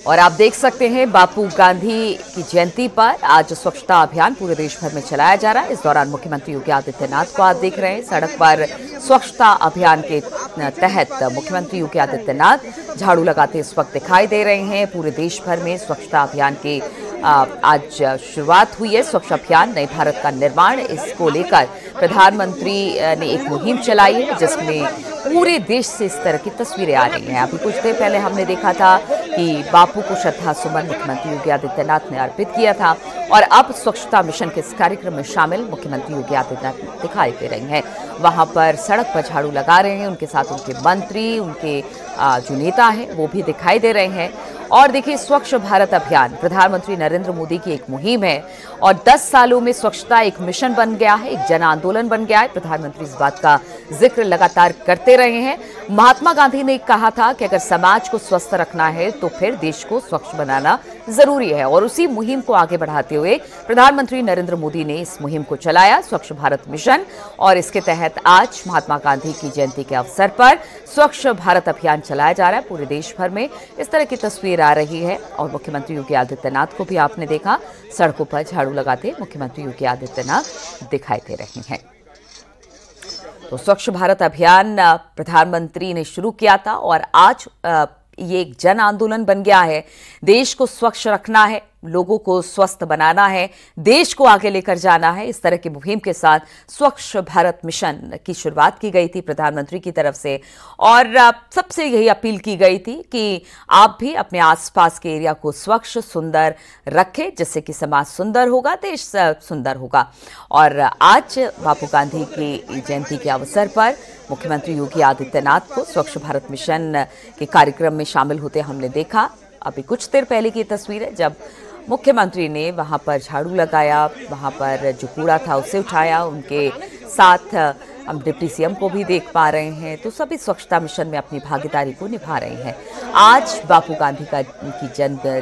और आप देख सकते हैं बापू गांधी की जयंती पर आज स्वच्छता अभियान पूरे देश भर में चलाया जा रहा है। इस दौरान मुख्यमंत्री योगी आदित्यनाथ को आप देख रहे हैं सड़क पर स्वच्छता अभियान के तहत मुख्यमंत्री योगी आदित्यनाथ झाड़ू लगाते इस वक्त दिखाई दे रहे हैं। पूरे देश भर में स्वच्छता अभियान की आज शुरुआत हुई है। स्वच्छ अभियान नए भारत का निर्माण, इसको लेकर प्रधानमंत्री ने एक मुहिम चलाई है जिसमें पूरे देश से इस तरह की तस्वीरें आ रही हैं। अभी कुछ देर पहले हमने देखा था कि बापू को श्रद्धा सुमन मुख्यमंत्री योगी आदित्यनाथ ने अर्पित किया था और अब स्वच्छता मिशन के इस कार्यक्रम में शामिल मुख्यमंत्री योगी आदित्यनाथ दिखाई दे रहे हैं। वहां पर सड़क पर झाड़ू लगा रहे हैं, उनके साथ उनके मंत्री, उनके जो नेता हैं वो भी दिखाई दे रहे हैं। और देखिए, स्वच्छ भारत अभियान प्रधानमंत्री नरेंद्र मोदी की एक मुहिम है और 10 सालों में स्वच्छता एक मिशन बन गया है, एक जन आंदोलन बन गया है। प्रधानमंत्री इस बात का जिक्र लगातार करते रहे हैं। महात्मा गांधी ने कहा था कि अगर समाज को स्वस्थ रखना है तो फिर देश को स्वच्छ बनाना जरूरी है और उसी मुहिम को आगे बढ़ाते हुए प्रधानमंत्री नरेंद्र मोदी ने इस मुहिम को चलाया, स्वच्छ भारत मिशन। और इसके तहत आज महात्मा गांधी की जयंती के अवसर पर स्वच्छ भारत अभियान चलाया जा रहा है। पूरे देश भर में इस तरह की तस्वीर आ रही है और मुख्यमंत्री योगी आदित्यनाथ को भी आपने देखा सड़कों पर झाड़ू लगाते मुख्यमंत्री योगी आदित्यनाथ दिखाई दे रहे हैं। तो स्वच्छ भारत अभियान प्रधानमंत्री ने शुरू किया था और आज ये एक जन आंदोलन बन गया है। देश को स्वच्छ रखना है, लोगों को स्वस्थ बनाना है, देश को आगे लेकर जाना है। इस तरह की मुहिम के साथ स्वच्छ भारत मिशन की शुरुआत की गई थी प्रधानमंत्री की तरफ से और सबसे यही अपील की गई थी कि आप भी अपने आसपास के एरिया को स्वच्छ सुंदर रखें, जिससे कि समाज सुंदर होगा, देश सुंदर होगा। और आज बापू गांधी की जयंती के अवसर पर मुख्यमंत्री योगी आदित्यनाथ को स्वच्छ भारत मिशन के कार्यक्रम में शामिल होते हमने देखा। अभी कुछ देर पहले की तस्वीर है जब मुख्यमंत्री ने वहां पर झाड़ू लगाया, वहां पर जो कूड़ा था उसे उठाया, उनके साथ हम डिप्टी सीएम को भी देख पा रहे हैं। तो सभी स्वच्छता मिशन में अपनी भागीदारी को निभा रहे हैं। आज बापू गांधी की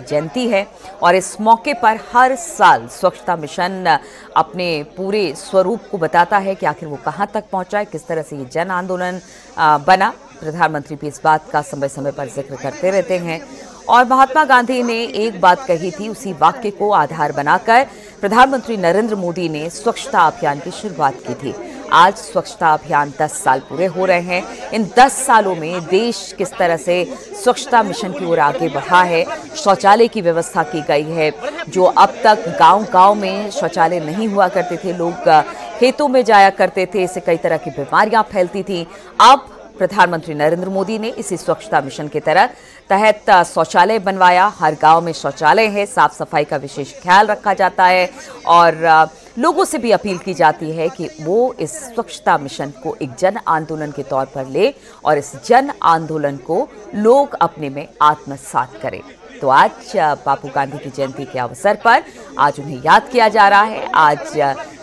जयंती है और इस मौके पर हर साल स्वच्छता मिशन अपने पूरे स्वरूप को बताता है कि आखिर वो कहां तक पहुंचा है, किस तरह से ये जन आंदोलन बना। प्रधानमंत्री भी इस बात का समय समय पर जिक्र करते रहते हैं और महात्मा गांधी ने एक बात कही थी, उसी वाक्य को आधार बनाकर प्रधानमंत्री नरेंद्र मोदी ने स्वच्छता अभियान की शुरुआत की थी। आज स्वच्छता अभियान 10 साल पूरे हो रहे हैं। इन 10 सालों में देश किस तरह से स्वच्छता मिशन की ओर आगे बढ़ा है, शौचालय की व्यवस्था की गई है। जो अब तक गांव-गांव में शौचालय नहीं हुआ करते थे, लोग खेतों में जाया करते थे, इससे कई तरह की बीमारियां फैलती थी। अब प्रधानमंत्री नरेंद्र मोदी ने इसी स्वच्छता मिशन के तहत शौचालय बनवाया। हर गांव में शौचालय है, साफ सफाई का विशेष ख्याल रखा जाता है और लोगों से भी अपील की जाती है कि वो इस स्वच्छता मिशन को एक जन आंदोलन के तौर पर ले और इस जन आंदोलन को लोग अपने में आत्मसात करें। तो आज बापू गांधी की जयंती के अवसर पर आज उन्हें याद किया जा रहा है। आज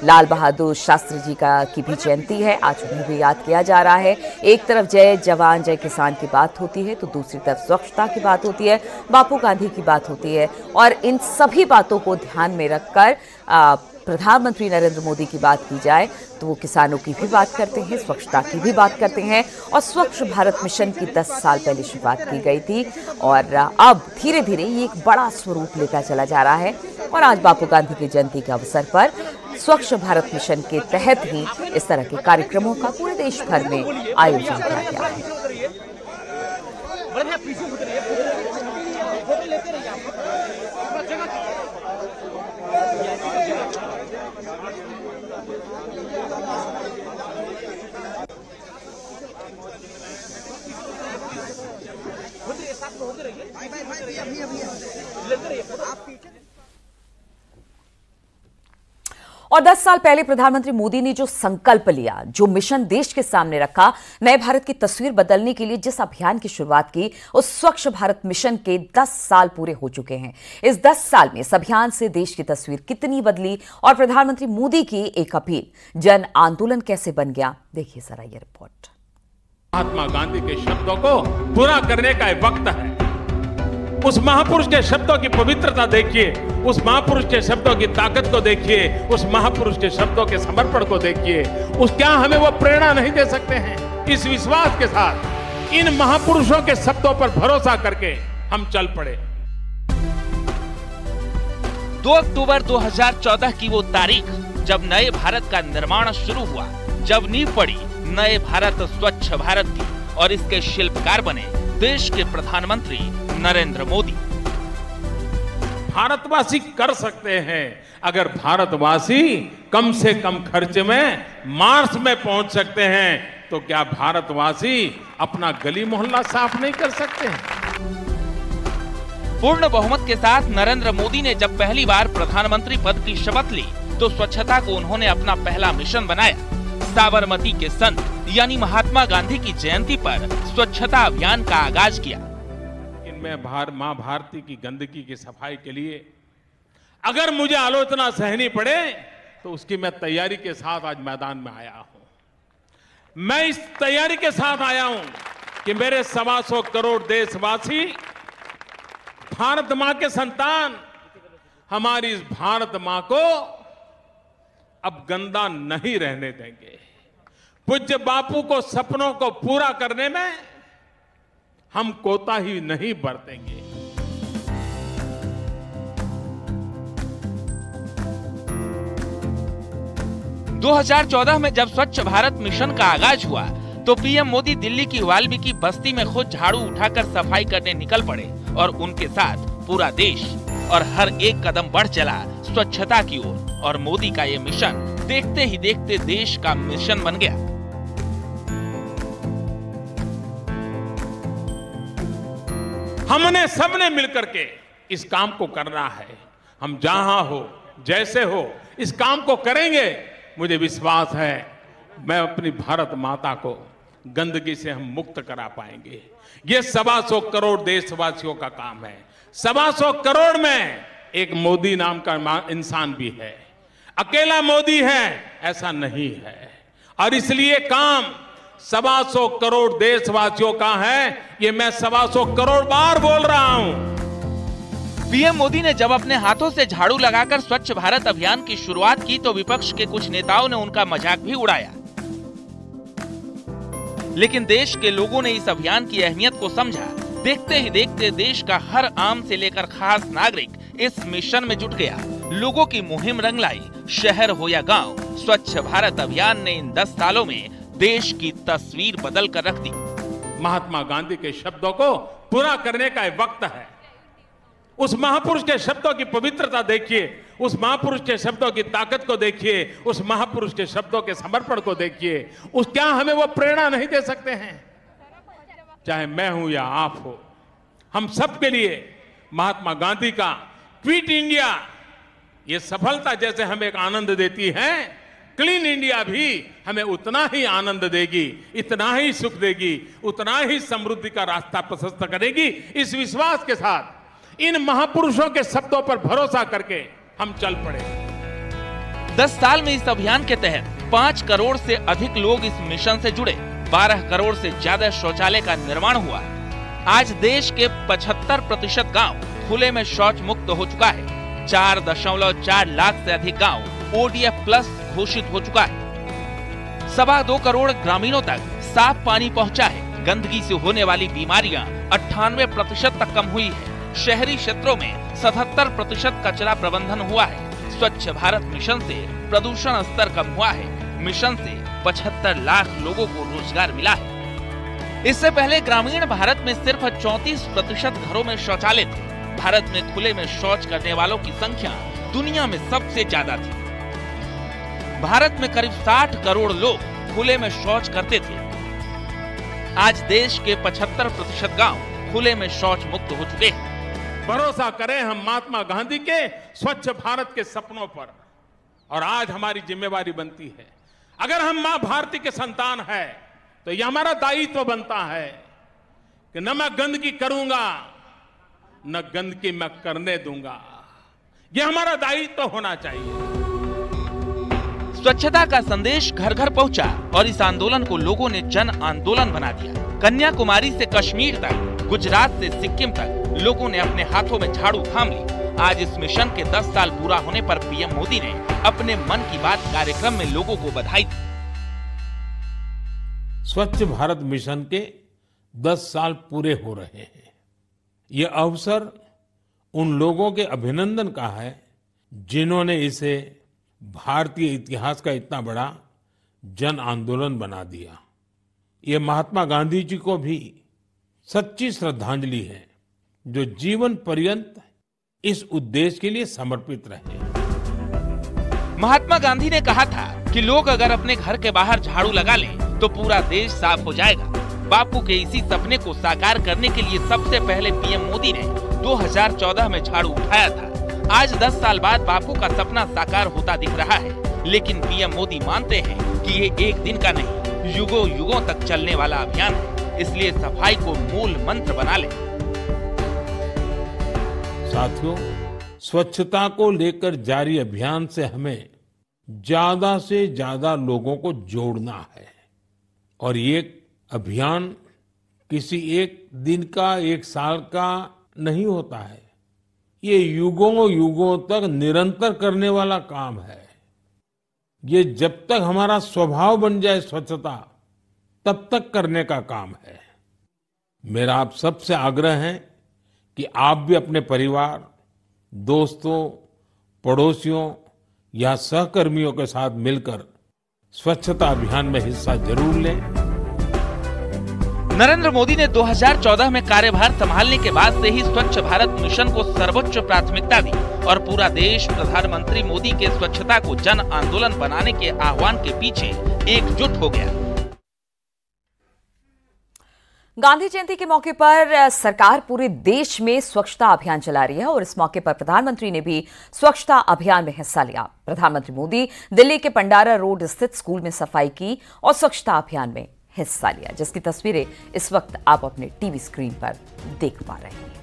लाल बहादुर शास्त्री जी की भी जयंती है, आज उन्हें भी याद किया जा रहा है। एक तरफ जय जवान जय किसान की बात होती है तो दूसरी तरफ स्वच्छता की बात होती है, बापू गांधी की बात होती है और इन सभी बातों को ध्यान में रखकर प्रधानमंत्री नरेंद्र मोदी की बात की जाए तो वो किसानों की भी बात करते हैं, स्वच्छता की भी बात करते हैं और स्वच्छ भारत मिशन की 10 साल पहले शुरुआत की गई थी और अब धीरे धीरे ये एक बड़ा स्वरूप लेकर चला जा रहा है। और आज बापू गांधी की जयंती के अवसर पर स्वच्छ भारत मिशन के तहत ही इस तरह के कार्यक्रमों का पूरे देश भर में आयोजन किया गया है। और 10 साल पहले प्रधानमंत्री मोदी ने जो संकल्प लिया, जो मिशन देश के सामने रखा, नए भारत की तस्वीर बदलने के लिए जिस अभियान की शुरुआत की, उस स्वच्छ भारत मिशन के 10 साल पूरे हो चुके हैं। इस 10 साल में इस अभियान से देश की तस्वीर कितनी बदली और प्रधानमंत्री मोदी की एक अपील जन आंदोलन कैसे बन गया, देखिए जरा ये रिपोर्ट। महात्मा गांधी के शब्दों को पूरा करने का वक्त है। उस महापुरुष के शब्दों की पवित्रता देखिए, उस महापुरुष के शब्दों की ताकत को देखिए, उस महापुरुष के शब्दों के समर्पण को देखिए। उस क्या हमें वो प्रेरणा नहीं दे सकते हैं? इस विश्वास के साथ इन महापुरुषों के शब्दों पर भरोसा करके हम चल पड़े। 2 अक्टूबर 2014 की वो तारीख जब नए भारत का निर्माण शुरू हुआ, जब नींव पड़ी नए भारत स्वच्छ भारत की और इसके शिल्पकार बने देश के प्रधानमंत्री नरेंद्र मोदी। भारतवासी कर सकते हैं अगर भारतवासी कम से कम खर्च में मार्स में पहुंच सकते हैं, तो क्या भारतवासी अपना गली मोहल्ला साफ नहीं कर सकते हैं? पूर्ण बहुमत के साथ नरेंद्र मोदी ने जब पहली बार प्रधानमंत्री पद की शपथ ली तो स्वच्छता को उन्होंने अपना पहला मिशन बनाया। साबरमती के संत यानी महात्मा गांधी की जयंती पर स्वच्छता अभियान का आगाज किया। इनमें मां भारती की गंदगी की सफाई के लिए अगर मुझे आलोचना सहनी पड़े तो उसकी मैं तैयारी के साथ आज मैदान में आया हूं। मैं इस तैयारी के साथ आया हूं कि मेरे 125 करोड़ देशवासी, भारत मां के संतान, हमारी इस भारत मां को अब गंदा नहीं रहने देंगे। पूज्य बापू को सपनों को पूरा करने में हम कोताही नहीं बरतेंगे। – 2014 में जब स्वच्छ भारत मिशन का आगाज हुआ तो पीएम मोदी दिल्ली की वाल्मीकि बस्ती में खुद झाड़ू उठाकर सफाई करने निकल पड़े और उनके साथ पूरा देश, और हर एक कदम बढ़ चला स्वच्छता की ओर। और मोदी का ये मिशन देखते ही देखते देश का मिशन बन गया। हमने सबने मिलकर के इस काम को करना है। हम जहां हो, जैसे हो, इस काम को करेंगे। मुझे विश्वास है मैं अपनी भारत माता को गंदगी से हम मुक्त करा पाएंगे। ये 125 करोड़ देशवासियों का काम है। 125 करोड़ में एक मोदी नाम का इंसान भी है। अकेला मोदी है ऐसा नहीं है, और इसलिए काम 125 करोड़ देशवासियों का है। ये मैं 125 करोड़ बार बोल रहा हूं। पीएम मोदी ने जब अपने हाथों से झाड़ू लगाकर स्वच्छ भारत अभियान की शुरुआत की तो विपक्ष के कुछ नेताओं ने उनका मजाक भी उड़ाया। लेकिन देश के लोगों ने इस अभियान की अहमियत को समझा। देखते ही देखते देश का हर आम से लेकर खास नागरिक इस मिशन में जुट गया। लोगों की मुहिम रंग लाई। शहर हो या गांव, स्वच्छ भारत अभियान ने इन 10 सालों में देश की तस्वीर बदल कर रख दी। महात्मा गांधी के शब्दों को पूरा करने का वक्त है। उस महापुरुष के शब्दों की पवित्रता देखिए, उस महापुरुष के शब्दों की ताकत को देखिए, उस महापुरुष के शब्दों के समर्पण को देखिए। उस क्या हमें वो प्रेरणा नहीं दे सकते हैं? चाहे मैं हूं या आप हो, हम सबके लिए महात्मा गांधी का क्विट इंडिया, ये सफलता जैसे हमें एक आनंद देती है, क्लीन इंडिया भी हमें उतना ही आनंद देगी, इतना ही सुख देगी, उतना ही समृद्धि का रास्ता प्रशस्त करेगी। इस विश्वास के साथ इन महापुरुषों के शब्दों पर भरोसा करके हम चल पड़े। 10 साल में इस अभियान के तहत 5 करोड़ से अधिक लोग इस मिशन से जुड़े। 12 करोड़ से ज्यादा शौचालय का निर्माण हुआ। आज देश के 75% गांव खुले में शौच मुक्त हो चुका है। 4.4 लाख से अधिक गांव ODF प्लस घोषित हो चुका है। 2.25 करोड़ ग्रामीणों तक साफ पानी पहुंचा है। गंदगी से होने वाली बीमारियां 98% तक कम हुई है। शहरी क्षेत्रों में 77% कचरा प्रबंधन हुआ है। स्वच्छ भारत मिशन से प्रदूषण स्तर कम हुआ है। मिशन से 75 लाख लोगों को रोजगार मिला है। इससे पहले ग्रामीण भारत में सिर्फ 34% घरों में शौचालय थे। भारत में खुले में शौच करने वालों की संख्या दुनिया में सबसे ज्यादा थी। भारत में करीब 60 करोड़ लोग खुले में शौच करते थे। आज देश के 75% गांव खुले में शौच मुक्त हो चुके हैं। भरोसा करें हम महात्मा गांधी के स्वच्छ भारत के सपनों पर, और आज हमारी जिम्मेवारी बनती है। अगर हम मां भारती के संतान है तो यह हमारा दायित्व बनता है कि न मैं गंदगी करूंगा, न गंदगी मैं करने दूंगा। यह हमारा दायित्व होना चाहिए। स्वच्छता का संदेश घर घर पहुंचा और इस आंदोलन को लोगों ने जन आंदोलन बना दिया। कन्याकुमारी से कश्मीर तक, गुजरात से सिक्किम तक लोगों ने अपने हाथों में झाड़ू थाम ली। आज इस मिशन के 10 साल पूरा होने पर पीएम मोदी ने अपने मन की बात कार्यक्रम में लोगों को बधाई दी। स्वच्छ भारत मिशन के 10 साल पूरे हो रहे हैं। ये अवसर उन लोगों के अभिनंदन का है जिन्होंने इसे भारतीय इतिहास का इतना बड़ा जन आंदोलन बना दिया। ये महात्मा गांधी जी को भी सच्ची श्रद्धांजलि है, जो जीवन पर्यंत इस उद्देश्य के लिए समर्पित रहे। महात्मा गांधी ने कहा था कि लोग अगर अपने घर के बाहर झाड़ू लगा लें तो पूरा देश साफ हो जाएगा। बापू के इसी सपने को साकार करने के लिए सबसे पहले पीएम मोदी ने 2014 में झाड़ू उठाया था। आज 10 साल बाद बापू का सपना साकार होता दिख रहा है, लेकिन पीएम मोदी मानते हैं कि ये एक दिन का नहीं, युगों युगों तक चलने वाला अभियान है। इसलिए सफाई को मूल मंत्र बना लें। साथियों, स्वच्छता को लेकर जारी अभियान से हमें ज्यादा से ज्यादा लोगों को जोड़ना है। और ये अभियान किसी एक दिन का, एक साल का नहीं होता है। ये युगों युगों तक निरंतर करने वाला काम है। ये जब तक हमारा स्वभाव बन जाए स्वच्छता, तब तक करने का काम है। मेरा आप सबसे आग्रह है कि आप भी अपने परिवार, दोस्तों, पड़ोसियों या सहकर्मियों के साथ मिलकर स्वच्छता अभियान में हिस्सा जरूर लें। नरेंद्र मोदी ने 2014 में कार्यभार संभालने के बाद से ही स्वच्छ भारत मिशन को सर्वोच्च प्राथमिकता दी और पूरा देश प्रधानमंत्री मोदी के स्वच्छता को जन आंदोलन बनाने के आह्वान के पीछे एकजुट हो गया। गांधी जयंती के मौके पर सरकार पूरे देश में स्वच्छता अभियान चला रही है और इस मौके पर प्रधानमंत्री ने भी स्वच्छता अभियान में हिस्सा लिया। प्रधानमंत्री मोदी दिल्ली के पंडारा रोड स्थित स्कूल में सफाई की और स्वच्छता अभियान में हिस्सा लिया, जिसकी तस्वीरें इस वक्त आप अपने टीवी स्क्रीन पर देख पा रहे हैं।